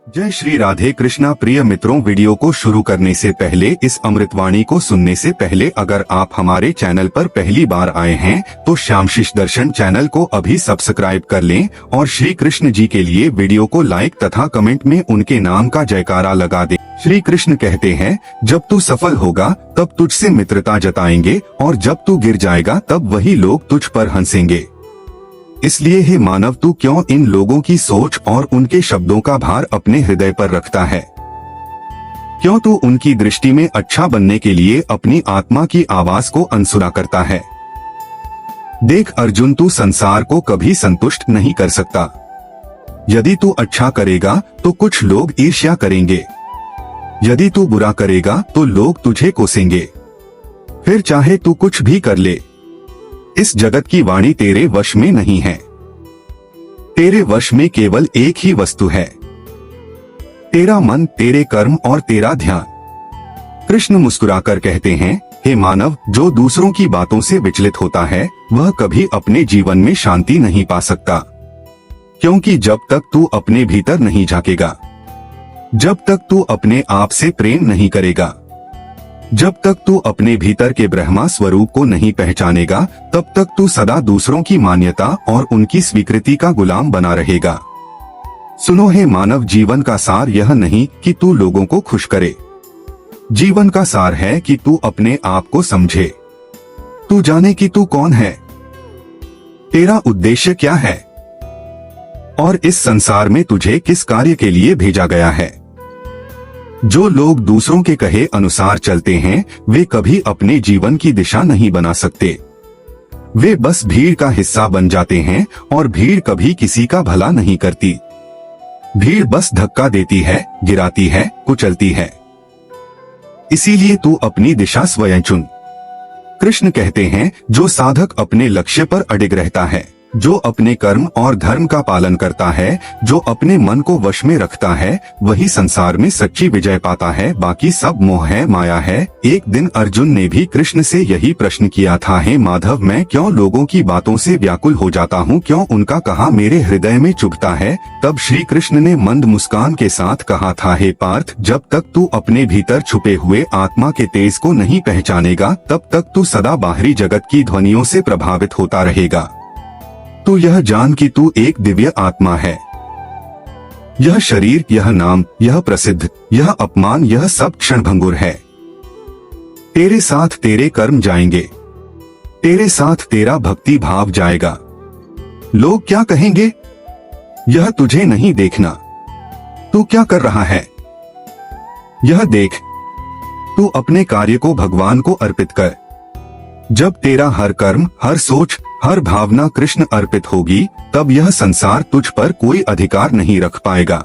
जय श्री राधे कृष्णा। प्रिय मित्रों, वीडियो को शुरू करने से पहले, इस अमृतवाणी को सुनने से पहले अगर आप हमारे चैनल पर पहली बार आए हैं तो श्यामशिष दर्शन चैनल को अभी सब्सक्राइब कर लें और श्री कृष्ण जी के लिए वीडियो को लाइक तथा कमेंट में उनके नाम का जयकारा लगा दें। श्री कृष्ण कहते हैं, जब तू सफल होगा तब तुझसे मित्रता जताएंगे और जब तू गिर जाएगा तब वही लोग तुझ पर हंसेंगे। इसलिए हे मानव, तू क्यों इन लोगों की सोच और उनके शब्दों का भार अपने हृदय पर रखता है? क्यों तू उनकी दृष्टि में अच्छा बनने के लिए अपनी आत्मा की आवाज को अनसुना करता है? देख अर्जुन, तू संसार को कभी संतुष्ट नहीं कर सकता। यदि तू अच्छा करेगा तो कुछ लोग ईर्ष्या करेंगे, यदि तू बुरा करेगा तो लोग तुझे कोसेंगे। फिर चाहे तू कुछ भी कर ले, इस जगत की वाणी तेरे वश में नहीं है। तेरे वश में केवल एक ही वस्तु है, तेरा मन, तेरे कर्म और तेरा ध्यान। कृष्ण मुस्कुराकर कहते हैं, हे मानव, जो दूसरों की बातों से विचलित होता है वह कभी अपने जीवन में शांति नहीं पा सकता, क्योंकि जब तक तू अपने भीतर नहीं झांकेगा, जब तक तू अपने आप से प्रेम नहीं करेगा, जब तक तू अपने भीतर के ब्रह्मा स्वरूप को नहीं पहचानेगा, तब तक तू सदा दूसरों की मान्यता और उनकी स्वीकृति का गुलाम बना रहेगा। सुनो हे मानव, जीवन का सार यह नहीं कि तू लोगों को खुश करे, जीवन का सार है कि तू अपने आप को समझे। तू जाने कि तू कौन है, तेरा उद्देश्य क्या है और इस संसार में तुझे किस कार्य के लिए भेजा गया है। जो लोग दूसरों के कहे अनुसार चलते हैं वे कभी अपने जीवन की दिशा नहीं बना सकते। वे बस भीड़ का हिस्सा बन जाते हैं और भीड़ कभी किसी का भला नहीं करती। भीड़ बस धक्का देती है, गिराती है, कुचलती है। इसीलिए तू अपनी दिशा स्वयं चुन। कृष्ण कहते हैं, जो साधक अपने लक्ष्य पर अडिग रहता है, जो अपने कर्म और धर्म का पालन करता है, जो अपने मन को वश में रखता है, वही संसार में सच्ची विजय पाता है। बाकी सब मोह है, माया है। एक दिन अर्जुन ने भी कृष्ण से यही प्रश्न किया था, हे माधव, मैं क्यों लोगों की बातों से व्याकुल हो जाता हूँ, क्यों उनका कहा मेरे हृदय में चुभता है? तब श्री कृष्ण ने मंद मुस्कान के साथ कहा था, हे पार्थ, जब तक तू अपने भीतर छुपे हुए आत्मा के तेज को नहीं पहचानेगा तब तक तू सदा बाहरी जगत की ध्वनियों से प्रभावित होता रहेगा। तू यह जान कि तू एक दिव्य आत्मा है। यह शरीर, यह नाम, यह प्रसिद्ध, यह अपमान, यह सब क्षणभंगुर है। तेरे साथ तेरे कर्म जाएंगे, तेरे साथ तेरा भक्ति भाव जाएगा। लोग क्या कहेंगे, यह तुझे नहीं देखना। तू क्या कर रहा है, यह देख। तू अपने कार्य को भगवान को अर्पित कर। जब तेरा हर कर्म, हर सोच, हर भावना कृष्ण अर्पित होगी, तब यह संसार तुझ पर कोई अधिकार नहीं रख पाएगा।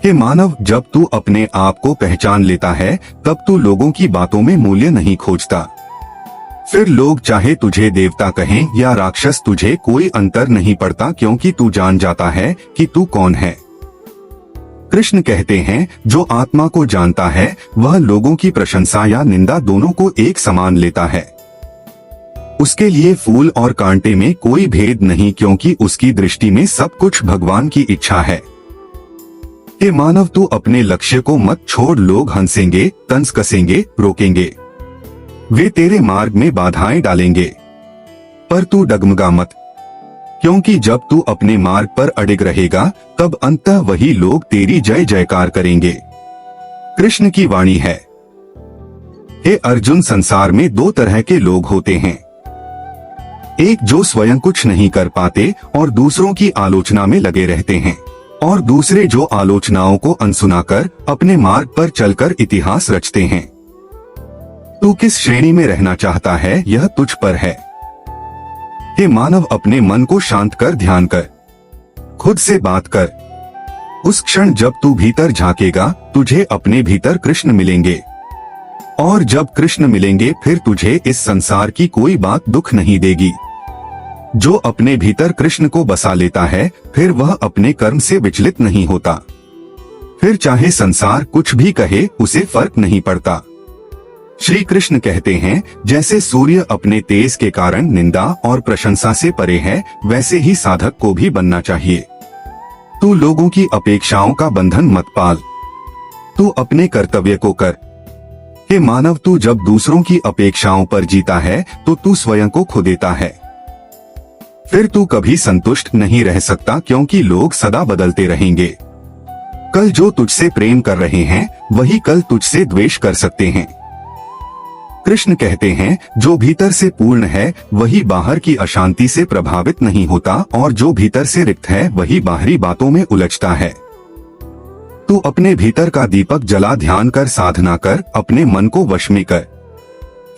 हे मानव, जब तू अपने आप को पहचान लेता है तब तू लोगों की बातों में मूल्य नहीं खोजता। फिर लोग चाहे तुझे देवता कहें या राक्षस, तुझे कोई अंतर नहीं पड़ता, क्योंकि तू जान जाता है कि तू कौन है। कृष्ण कहते हैं, जो आत्मा को जानता है वह लोगों की प्रशंसा या निंदा दोनों को एक समान लेता है। उसके लिए फूल और कांटे में कोई भेद नहीं, क्योंकि उसकी दृष्टि में सब कुछ भगवान की इच्छा है। हे मानव, तू अपने लक्ष्य को मत छोड़। लोग हंसेंगे, तंज कसेंगे, रोकेंगे, वे तेरे मार्ग में बाधाएं डालेंगे, पर तू डगमगा मत, क्योंकि जब तू अपने मार्ग पर अडिग रहेगा तब अंततः वही लोग तेरी जय जयकार करेंगे। कृष्ण की वाणी है, हे अर्जुन, संसार में दो तरह के लोग होते हैं। एक जो स्वयं कुछ नहीं कर पाते और दूसरों की आलोचना में लगे रहते हैं, और दूसरे जो आलोचनाओं को अनसुना कर अपने मार्ग पर चलकर इतिहास रचते हैं। तू किस श्रेणी में रहना चाहता है यह तुझ पर है। हे मानव, अपने मन को शांत कर ध्यान कर, खुद से बात कर। उस क्षण जब तू भीतर झांकेगा तुझे अपने भीतर कृष्ण मिलेंगे, और जब कृष्ण मिलेंगे फिर तुझे इस संसार की कोई बात दुख नहीं देगी। जो अपने भीतर कृष्ण को बसा लेता है फिर वह अपने कर्म से विचलित नहीं होता। फिर चाहे संसार कुछ भी कहे उसे फर्क नहीं पड़ता। श्री कृष्ण कहते हैं, जैसे सूर्य अपने तेज के कारण निंदा और प्रशंसा से परे है, वैसे ही साधक को भी बनना चाहिए। तू लोगों की अपेक्षाओं का बंधन मत पाल, तू अपने कर्तव्य को कर। हे मानव, तू जब दूसरों की अपेक्षाओं पर जीता है तो तू स्वयं को खो देता है। फिर तू कभी संतुष्ट नहीं रह सकता, क्योंकि लोग सदा बदलते रहेंगे। कल जो तुझसे प्रेम कर रहे हैं वही कल तुझसे द्वेष कर सकते हैं। कृष्ण कहते हैं, जो भीतर से पूर्ण है वही बाहर की अशांति से प्रभावित नहीं होता, और जो भीतर से रिक्त है वही बाहरी बातों में उलझता है। तू अपने भीतर का दीपक जला, ध्यान कर, साधना कर, अपने मन को वश में कर।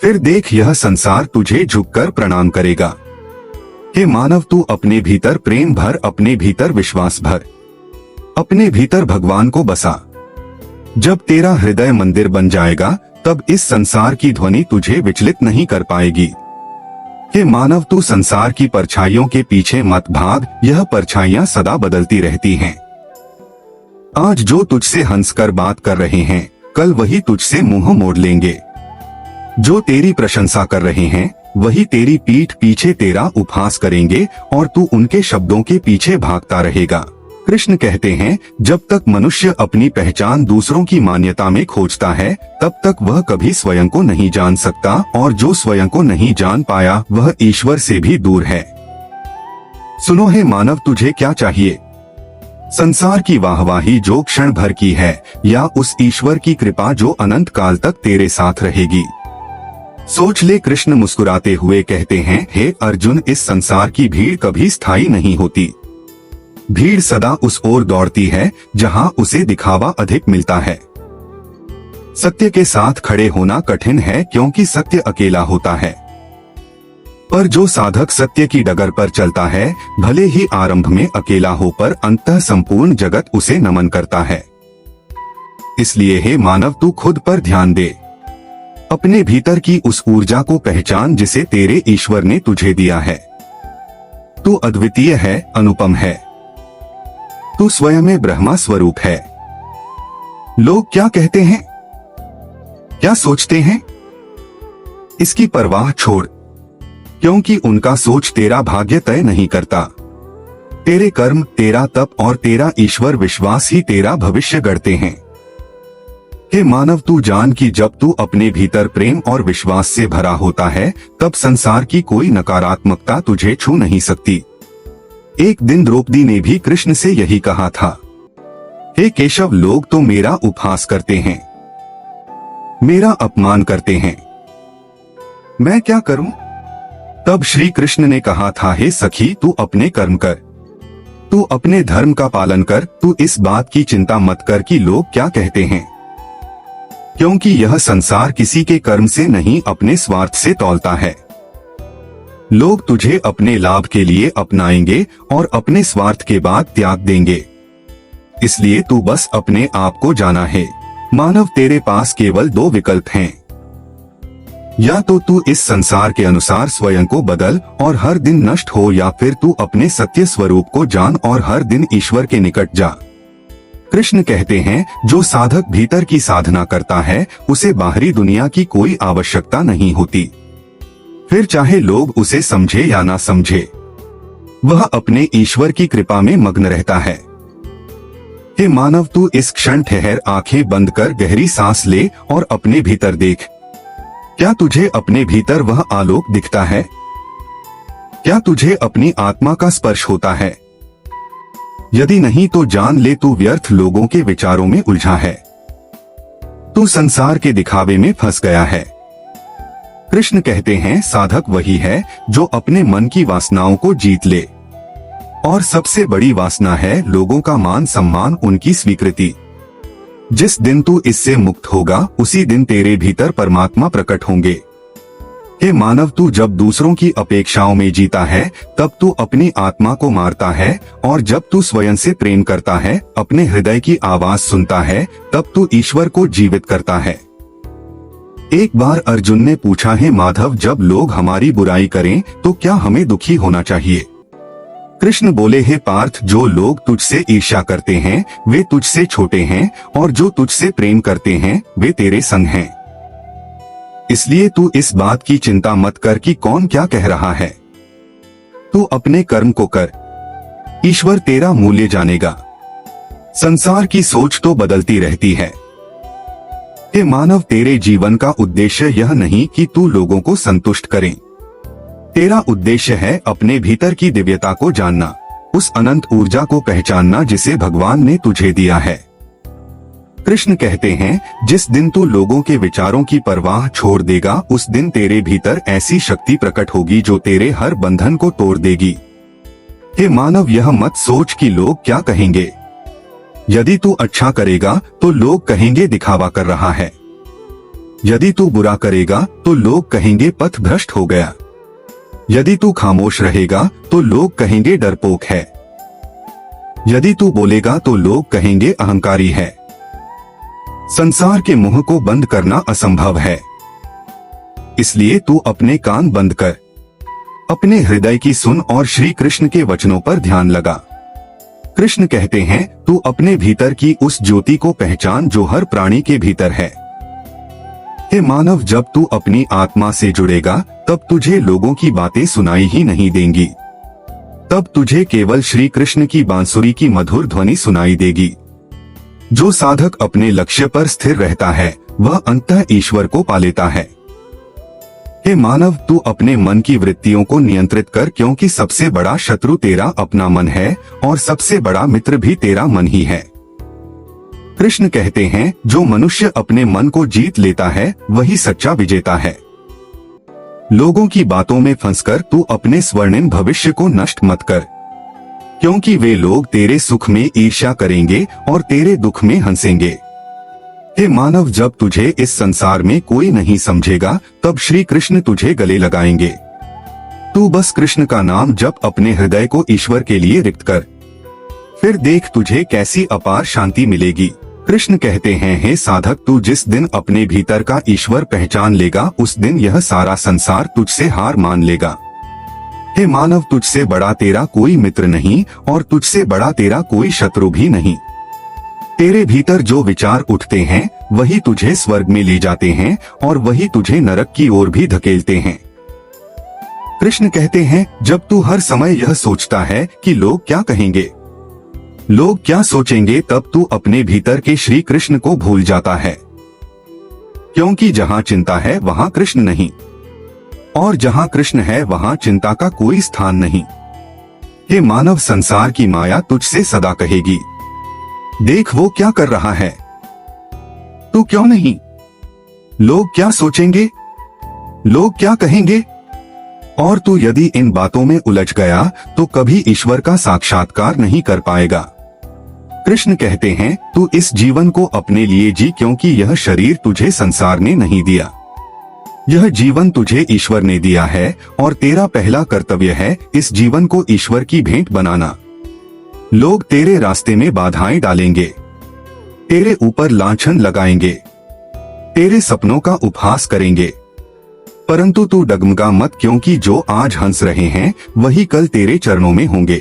फिर देख, यह संसार तुझे झुककर प्रणाम करेगा। हे मानव, तू अपने भीतर प्रेम भर, अपने भीतर विश्वास भर, अपने भीतर भगवान को बसा। जब तेरा हृदय मंदिर बन जाएगा तब इस संसार की ध्वनि तुझे विचलित नहीं कर पाएगी। हे मानव, तू संसार की परछाइयों के पीछे मत भाग, यह परछाइयां सदा बदलती रहती हैं। आज जो तुझसे हंसकर बात कर रहे हैं कल वही तुझसे मुंह मोड़ लेंगे। जो तेरी प्रशंसा कर रहे हैं वही तेरी पीठ पीछे तेरा उपहास करेंगे, और तू उनके शब्दों के पीछे भागता रहेगा। कृष्ण कहते हैं, जब तक मनुष्य अपनी पहचान दूसरों की मान्यता में खोजता है तब तक वह कभी स्वयं को नहीं जान सकता, और जो स्वयं को नहीं जान पाया वह ईश्वर से भी दूर है। सुनो हे मानव, तुझे क्या चाहिए? संसार की वाहवाही जो क्षण भर की है, या उस ईश्वर की कृपा जो अनंत काल तक तेरे साथ रहेगी? सोच ले। कृष्ण मुस्कुराते हुए कहते हैं, हे अर्जुन, इस संसार की भीड़ कभी स्थायी नहीं होती। भीड़ सदा उस ओर दौड़ती है जहां उसे दिखावा अधिक मिलता है। सत्य के साथ खड़े होना कठिन है, क्योंकि सत्य अकेला होता है। पर जो साधक सत्य की डगर पर चलता है, भले ही आरंभ में अकेला हो पर अंततः संपूर्ण जगत उसे नमन करता है। इसलिए हे मानव, तू खुद पर ध्यान दे। अपने भीतर की उस ऊर्जा को पहचान जिसे तेरे ईश्वर ने तुझे दिया है। तू अद्वितीय है, अनुपम है। तू स्वयं में ब्रह्मा स्वरूप है। लोग क्या कहते हैं, क्या सोचते हैं, इसकी परवाह छोड़, क्योंकि उनका सोच तेरा भाग्य तय नहीं करता। तेरे कर्म, तेरा तप और तेरा ईश्वर विश्वास ही तेरा भविष्य गढ़ते हैं। हे मानव, तू जान कि जब तू अपने भीतर प्रेम और विश्वास से भरा होता है तब संसार की कोई नकारात्मकता तुझे छू नहीं सकती। एक दिन द्रौपदी ने भी कृष्ण से यही कहा था, हे केशव, लोग तो मेरा उपहास करते हैं, मेरा अपमान करते हैं, मैं क्या करूं? तब श्री कृष्ण ने कहा था, हे सखी, तू अपने कर्म कर, तू अपने धर्म का पालन कर, तू इस बात की चिंता मत कर कि लोग क्या कहते हैं, क्योंकि यह संसार किसी के कर्म से नहीं अपने स्वार्थ से तौलता है। लोग तुझे अपने लाभ के लिए अपनाएंगे और अपने स्वार्थ के बाद त्याग देंगे। इसलिए तू बस अपने आप को जाना है। मानव, तेरे पास केवल दो विकल्प हैं। या तो तू इस संसार के अनुसार स्वयं को बदल और हर दिन नष्ट हो, या फिर तू अपने सत्य स्वरूप को जान और हर दिन ईश्वर के निकट जा। कृष्ण कहते हैं, जो साधक भीतर की साधना करता है उसे बाहरी दुनिया की कोई आवश्यकता नहीं होती। फिर चाहे लोग उसे समझे या ना समझे, वह अपने ईश्वर की कृपा में मग्न रहता है। हे मानव, तू इस क्षण ठहर, आंखें बंद कर गहरी सांस ले और अपने भीतर देख। क्या तुझे अपने भीतर वह आलोक दिखता है? क्या तुझे अपनी आत्मा का स्पर्श होता है? यदि नहीं तो जान ले, तू व्यर्थ लोगों के विचारों में उलझा है। तू संसार के दिखावे में फंस गया है। कृष्ण कहते हैं, साधक वही है जो अपने मन की वासनाओं को जीत ले, और सबसे बड़ी वासना है लोगों का मान सम्मान, उनकी स्वीकृति। जिस दिन तू इससे मुक्त होगा उसी दिन तेरे भीतर परमात्मा प्रकट होंगे। हे मानव, तू जब दूसरों की अपेक्षाओं में जीता है तब तू अपनी आत्मा को मारता है, और जब तू स्वयं से प्रेम करता है, अपने हृदय की आवाज सुनता है, तब तू ईश्वर को जीवित करता है। एक बार अर्जुन ने पूछा, हे माधव, जब लोग हमारी बुराई करें तो क्या हमें दुखी होना चाहिए? कृष्ण बोले, हे पार्थ, जो लोग तुझसे ईर्ष्या करते हैं वे तुझसे छोटे हैं, और जो तुझसे प्रेम करते हैं वे तेरे संग हैं। इसलिए तू इस बात की चिंता मत कर कि कौन क्या कह रहा है। तू अपने कर्म को कर, ईश्वर तेरा मूल्य जानेगा। संसार की सोच तो बदलती रहती है। हे मानव, तेरे जीवन का उद्देश्य यह नहीं कि तू लोगों को संतुष्ट करे। तेरा उद्देश्य है अपने भीतर की दिव्यता को जानना, उस अनंत ऊर्जा को पहचानना जिसे भगवान ने तुझे दिया है। कृष्ण कहते हैं, जिस दिन तू लोगों के विचारों की परवाह छोड़ देगा, उस दिन तेरे भीतर ऐसी शक्ति प्रकट होगी जो तेरे हर बंधन को तोड़ देगी। हे मानव, यह मत सोच कि लोग क्या कहेंगे। यदि तू अच्छा करेगा तो लोग कहेंगे दिखावा कर रहा है। यदि तू बुरा करेगा तो लोग कहेंगे पथ भ्रष्ट हो गया। यदि तू खामोश रहेगा तो लोग कहेंगे डरपोक है। यदि तू बोलेगा तो लोग कहेंगे अहंकारी है। संसार के मुंह को बंद करना असंभव है, इसलिए तू अपने कान बंद कर, अपने हृदय की सुन और श्री कृष्ण के वचनों पर ध्यान लगा। कृष्ण कहते हैं, तू अपने भीतर की उस ज्योति को पहचान जो हर प्राणी के भीतर है। हे मानव, जब तू अपनी आत्मा से जुड़ेगा तब तुझे लोगों की बातें सुनाई ही नहीं देंगी। तब तुझे केवल श्री कृष्ण की बांसुरी की मधुर ध्वनि सुनाई देगी। जो साधक अपने लक्ष्य पर स्थिर रहता है वह अंततः ईश्वर को पा लेता है। हे मानव, तू अपने मन की वृत्तियों को नियंत्रित कर, क्योंकि सबसे बड़ा शत्रु तेरा अपना मन है और सबसे बड़ा मित्र भी तेरा मन ही है। कृष्ण कहते हैं, जो मनुष्य अपने मन को जीत लेता है वही सच्चा विजेता है। लोगों की बातों में फंसकर तू अपने स्वर्णिम भविष्य को नष्ट मत कर, क्योंकि वे लोग तेरे सुख में ईर्ष्या करेंगे और तेरे दुख में हंसेंगे। हे मानव, जब तुझे इस संसार में कोई नहीं समझेगा तब श्री कृष्ण तुझे गले लगाएंगे। तू बस कृष्ण का नाम जप, अपने हृदय को ईश्वर के लिए रिक्त कर, फिर देख तुझे कैसी अपार शांति मिलेगी। कृष्ण कहते हैं, हे साधक, तू जिस दिन अपने भीतर का ईश्वर पहचान लेगा उस दिन यह सारा संसार तुझसे हार मान लेगा। हे मानव, तुझसे बड़ा तेरा कोई मित्र नहीं और तुझसे बड़ा तेरा कोई शत्रु भी नहीं। तेरे भीतर जो विचार उठते हैं वही तुझे स्वर्ग में ले जाते हैं और वही तुझे नरक की ओर भी धकेलते हैं। कृष्ण कहते हैं, जब तू हर समय यह सोचता है कि लोग क्या कहेंगे, लोग क्या सोचेंगे, तब तू अपने भीतर के श्री कृष्ण को भूल जाता है। क्योंकि जहाँ चिंता है वहाँ कृष्ण नहीं, और जहाँ कृष्ण है वहाँ चिंता का कोई स्थान नहीं। हे मानव, संसार की माया तुझसे सदा कहेगी, देख वो क्या कर रहा है, तू क्यों नहीं, लोग क्या सोचेंगे, लोग क्या कहेंगे। और तू यदि इन बातों में उलझ गया तो कभी ईश्वर का साक्षात्कार नहीं कर पाएगा। कृष्ण कहते हैं, तू इस जीवन को अपने लिए जी, क्योंकि यह शरीर तुझे संसार ने नहीं दिया, यह जीवन तुझे ईश्वर ने दिया है और तेरा पहला कर्तव्य है इस जीवन को ईश्वर की भेंट बनाना। लोग तेरे रास्ते में बाधाएं डालेंगे, तेरे ऊपर लांछन लगाएंगे, तेरे सपनों का उपहास करेंगे, परंतु तू डगमगा मत, क्योंकि जो आज हंस रहे हैं वही कल तेरे चरणों में होंगे।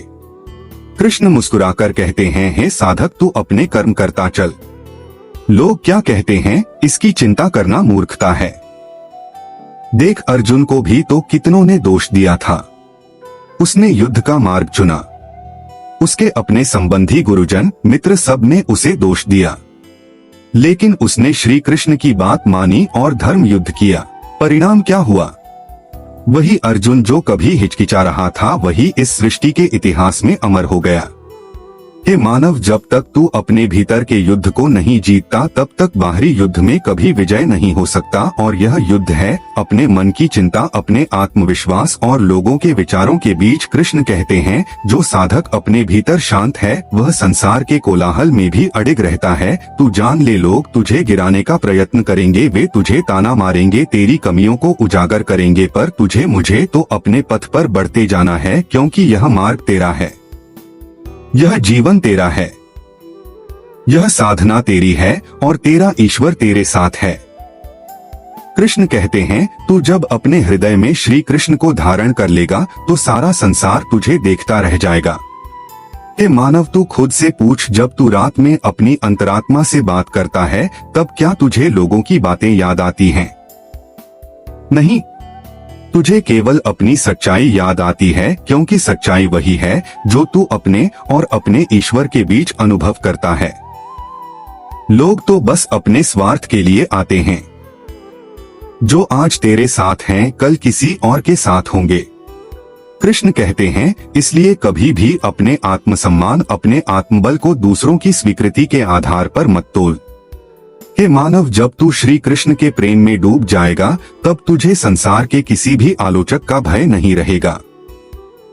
कृष्ण मुस्कुराकर कहते हैं, हे साधक, तू अपने कर्म करता चल। लोग क्या कहते हैं इसकी चिंता करना मूर्खता है। देख, अर्जुन को भी तो कितनों ने दोष दिया था, उसने युद्ध का मार्ग चुना, उसके अपने संबंधी, गुरुजन, मित्र सब ने उसे दोष दिया, लेकिन उसने श्री कृष्ण की बात मानी और धर्म युद्ध किया। परिणाम क्या हुआ? वही अर्जुन जो कभी हिचकिचा रहा था वही इस सृष्टि के इतिहास में अमर हो गया। हे मानव, जब तक तू अपने भीतर के युद्ध को नहीं जीतता तब तक बाहरी युद्ध में कभी विजय नहीं हो सकता। और यह युद्ध है अपने मन की चिंता, अपने आत्मविश्वास और लोगों के विचारों के बीच। कृष्ण कहते हैं, जो साधक अपने भीतर शांत है वह संसार के कोलाहल में भी अडिग रहता है। तू जान ले, लोग तुझे गिराने का प्रयत्न करेंगे, वे तुझे ताना मारेंगे, तेरी कमियों को उजागर करेंगे, पर तुझे मुझे तो अपने पथ पर बढ़ते जाना है, क्योंकि यह मार्ग तेरा है, यह जीवन तेरा है, यह साधना तेरी है और तेरा ईश्वर तेरे साथ है। कृष्ण कहते हैं, तू जब अपने हृदय में श्री कृष्ण को धारण कर लेगा तो सारा संसार तुझे देखता रह जाएगा। हे मानव, तू खुद से पूछ, जब तू रात में अपनी अंतरात्मा से बात करता है तब क्या तुझे लोगों की बातें याद आती हैं? नहीं, तुझे केवल अपनी सच्चाई याद आती है, क्योंकि सच्चाई वही है जो तू अपने और अपने ईश्वर के बीच अनुभव करता है। लोग तो बस अपने स्वार्थ के लिए आते हैं। जो आज तेरे साथ हैं, कल किसी और के साथ होंगे। कृष्ण कहते हैं, इसलिए कभी भी अपने आत्मसम्मान, अपने आत्मबल को दूसरों की स्वीकृति के आधार पर मत तोल। हे मानव, जब तू श्री कृष्ण के प्रेम में डूब जाएगा, तब तुझे संसार के किसी भी आलोचक का भय नहीं रहेगा।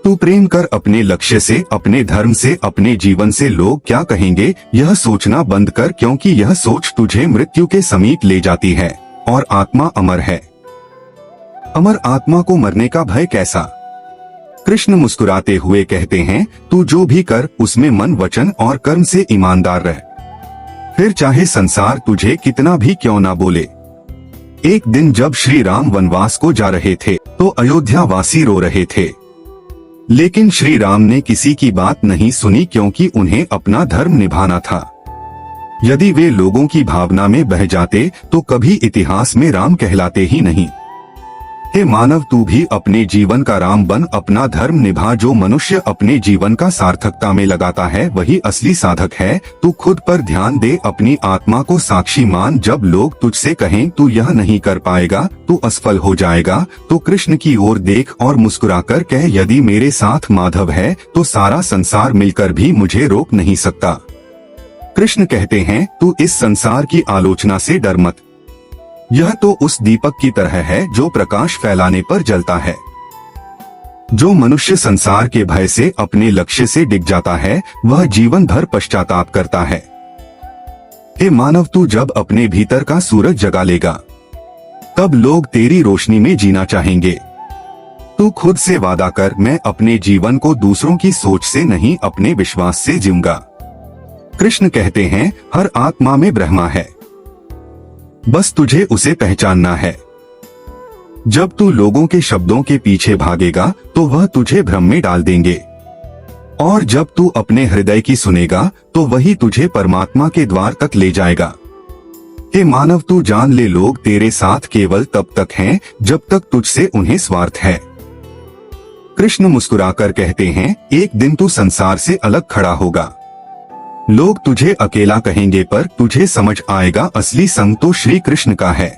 तू प्रेम कर अपने लक्ष्य से, अपने धर्म से, अपने जीवन से। लोग क्या कहेंगे यह सोचना बंद कर, क्योंकि यह सोच तुझे मृत्यु के समीप ले जाती है और आत्मा अमर है। अमर आत्मा को मरने का भय कैसा? कृष्ण मुस्कुराते हुए कहते हैं, तू जो भी कर उसमें मन, वचन और कर्म से ईमानदार रह। फिर चाहे संसार तुझे कितना भी क्यों ना बोले। एक दिन जब श्री राम वनवास को जा रहे थे तो अयोध्या वासी रो रहे थे, लेकिन श्री राम ने किसी की बात नहीं सुनी, क्योंकि उन्हें अपना धर्म निभाना था। यदि वे लोगों की भावना में बह जाते तो कभी इतिहास में राम कहलाते ही नहीं। हे मानव, तू भी अपने जीवन का राम बन, अपना धर्म निभा। जो मनुष्य अपने जीवन का सार्थकता में लगाता है वही असली साधक है। तू खुद पर ध्यान दे, अपनी आत्मा को साक्षी मान। जब लोग तुझसे कहें तू यह नहीं कर पाएगा, तू असफल हो जाएगा, तो कृष्ण की ओर देख और मुस्कुराकर कह, यदि मेरे साथ माधव है तो सारा संसार मिलकर भी मुझे रोक नहीं सकता। कृष्ण कहते हैं, तू इस संसार की आलोचना से डर मत। यह तो उस दीपक की तरह है जो प्रकाश फैलाने पर जलता है। जो मनुष्य संसार के भय से, अपने लक्ष्य से डिग जाता है, वह जीवन भर पश्चाताप करता है। हे मानव, तू जब अपने भीतर का सूरज जगा लेगा, तब लोग तेरी रोशनी में जीना चाहेंगे। तू खुद से वादा कर, मैं अपने जीवन को दूसरों की सोच से नहीं, अपने विश्वास से जीऊंगा। कृष्ण कहते हैं, हर आत्मा में ब्रह्मा है, बस तुझे उसे पहचानना है। जब तू लोगों के शब्दों के पीछे भागेगा तो वह तुझे भ्रम में डाल देंगे, और जब तू अपने हृदय की सुनेगा तो वही तुझे परमात्मा के द्वार तक ले जाएगा। हे मानव, तू जान ले, लोग तेरे साथ केवल तब तक हैं जब तक तुझसे उन्हें स्वार्थ है। कृष्ण मुस्कुराकर कहते हैं, एक दिन तू संसार से अलग खड़ा होगा। लोग तुझे अकेला कहेंगे, पर तुझे समझ आएगा असली संग तो श्री कृष्ण का है।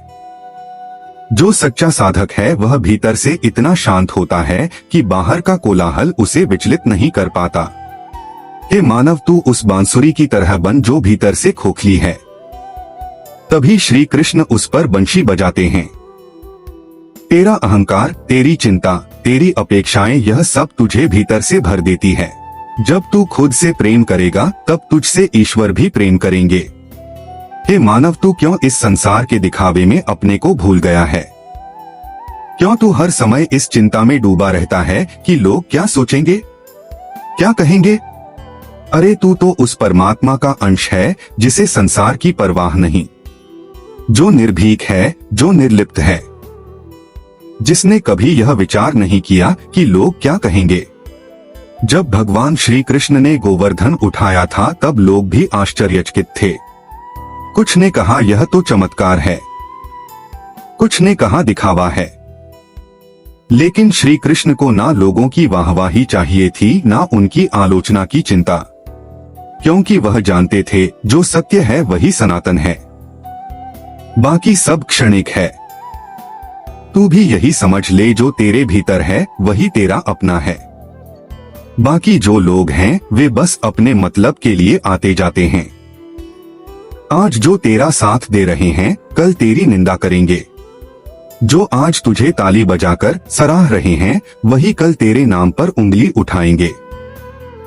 जो सच्चा साधक है वह भीतर से इतना शांत होता है कि बाहर का कोलाहल उसे विचलित नहीं कर पाता। हे मानव, तू उस बांसुरी की तरह बन जो भीतर से खोखली है, तभी श्री कृष्ण उस पर बंशी बजाते हैं। तेरा अहंकार, तेरी चिंता, तेरी अपेक्षाएं, यह सब तुझे भीतर से भर देती है। जब तू खुद से प्रेम करेगा तब तुझसे ईश्वर भी प्रेम करेंगे। हे मानव, तू क्यों इस संसार के दिखावे में अपने को भूल गया है? क्यों तू हर समय इस चिंता में डूबा रहता है कि लोग क्या सोचेंगे, क्या कहेंगे? अरे तू तो उस परमात्मा का अंश है जिसे संसार की परवाह नहीं, जो निर्भीक है, जो निर्लिप्त है, जिसने कभी यह विचार नहीं किया कि लोग क्या कहेंगे। जब भगवान श्री कृष्ण ने गोवर्धन उठाया था तब लोग भी आश्चर्यचकित थे। कुछ ने कहा यह तो चमत्कार है, कुछ ने कहा दिखावा है। लेकिन श्री कृष्ण को ना लोगों की वाहवाही चाहिए थी, ना उनकी आलोचना की चिंता, क्योंकि वह जानते थे जो सत्य है वही सनातन है, बाकी सब क्षणिक है। तू भी यही समझ ले, जो तेरे भीतर है वही तेरा अपना है। बाकी जो लोग हैं वे बस अपने मतलब के लिए आते जाते हैं। आज जो तेरा साथ दे रहे हैं कल तेरी निंदा करेंगे। जो आज तुझे ताली बजाकर सराह रहे हैं वही कल तेरे नाम पर उंगली उठाएंगे।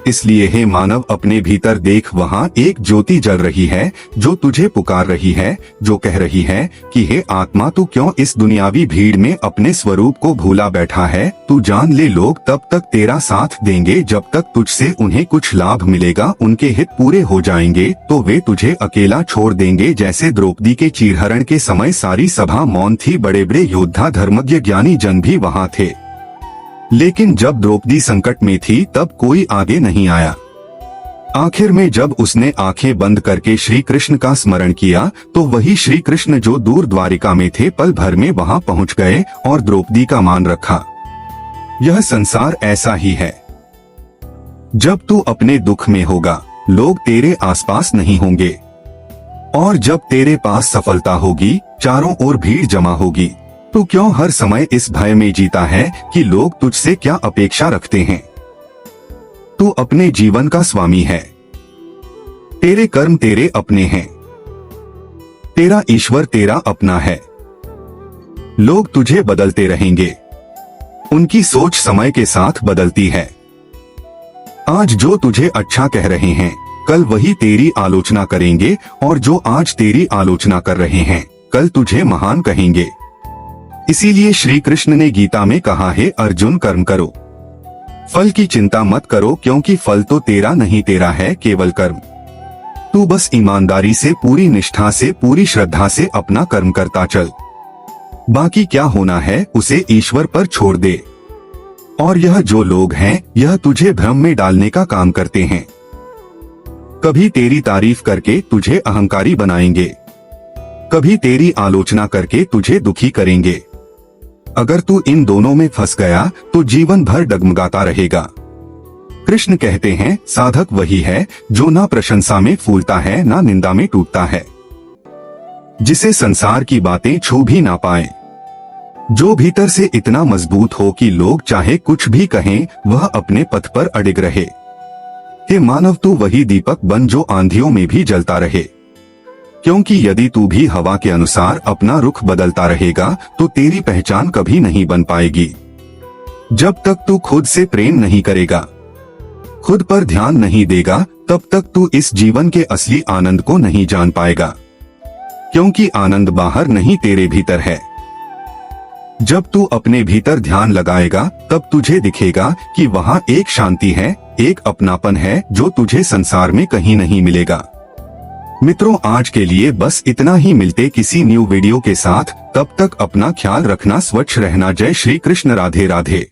इसलिए हे मानव, अपने भीतर देख, वहाँ एक ज्योति जल रही है जो तुझे पुकार रही है, जो कह रही है कि हे आत्मा, तू क्यों इस दुनियावी भीड़ में अपने स्वरूप को भूला बैठा है? तू जान ले, लोग तब तक तेरा साथ देंगे जब तक तुझसे उन्हें कुछ लाभ मिलेगा। उनके हित पूरे हो जाएंगे तो वे तुझे अकेला छोड़ देंगे। जैसे द्रौपदी के चीरहरण के समय सारी सभा मौन थी, बड़े बड़े योद्धा, धर्मज्ञ, ज्ञानी जन भी वहाँ थे, लेकिन जब द्रौपदी संकट में थी तब कोई आगे नहीं आया। आखिर में जब उसने आंखें बंद करके श्री कृष्ण का स्मरण किया तो वही श्री कृष्ण जो दूर द्वारिका में थे पल भर में वहां पहुंच गए और द्रौपदी का मान रखा। यह संसार ऐसा ही है। जब तू अपने दुख में होगा लोग तेरे आसपास नहीं होंगे, और जब तेरे पास सफलता होगी चारों ओर भीड़ जमा होगी। तू क्यों हर समय इस भय में जीता है कि लोग तुझसे क्या अपेक्षा रखते हैं? तू अपने जीवन का स्वामी है। तेरे कर्म तेरे अपने हैं। तेरा ईश्वर तेरा अपना है। लोग तुझे बदलते रहेंगे। उनकी सोच समय के साथ बदलती है। आज जो तुझे अच्छा कह रहे हैं कल वही तेरी आलोचना करेंगे, और जो आज तेरी आलोचना कर रहे हैं कल तुझे महान कहेंगे। इसीलिए श्री कृष्ण ने गीता में कहा है, अर्जुन कर्म करो, फल की चिंता मत करो, क्योंकि फल तो तेरा नहीं, तेरा है केवल कर्म। तू बस ईमानदारी से, पूरी निष्ठा से, पूरी श्रद्धा से अपना कर्म करता चल। बाकी क्या होना है उसे ईश्वर पर छोड़ दे। और यह जो लोग हैं यह तुझे भ्रम में डालने का काम करते हैं। कभी तेरी तारीफ करके तुझे अहंकारी बनाएंगे, कभी तेरी आलोचना करके तुझे दुखी करेंगे। अगर तू इन दोनों में फंस गया तो जीवन भर डगमगाता रहेगा। कृष्ण कहते हैं, साधक वही है जो ना प्रशंसा में फूलता है ना निंदा में टूटता है, जिसे संसार की बातें छू भी ना पाए, जो भीतर से इतना मजबूत हो कि लोग चाहे कुछ भी कहें वह अपने पथ पर अडिग रहे। हे मानव, तू वही दीपक बन जो आंधियों में भी जलता रहे, क्योंकि यदि तू भी हवा के अनुसार अपना रुख बदलता रहेगा तो तेरी पहचान कभी नहीं बन पाएगी। जब तक तू खुद से प्रेम नहीं करेगा, खुद पर ध्यान नहीं देगा, तब तक तू इस जीवन के असली आनंद को नहीं जान पाएगा, क्योंकि आनंद बाहर नहीं तेरे भीतर है। जब तू अपने भीतर ध्यान लगाएगा तब तुझे दिखेगा कि वहाँ एक शांति है, एक अपनापन है जो तुझे संसार में कहीं नहीं मिलेगा। मित्रों, आज के लिए बस इतना ही। मिलते किसी न्यू वीडियो के साथ, तब तक अपना ख्याल रखना, स्वच्छ रहना। जय श्री कृष्ण, राधे राधे।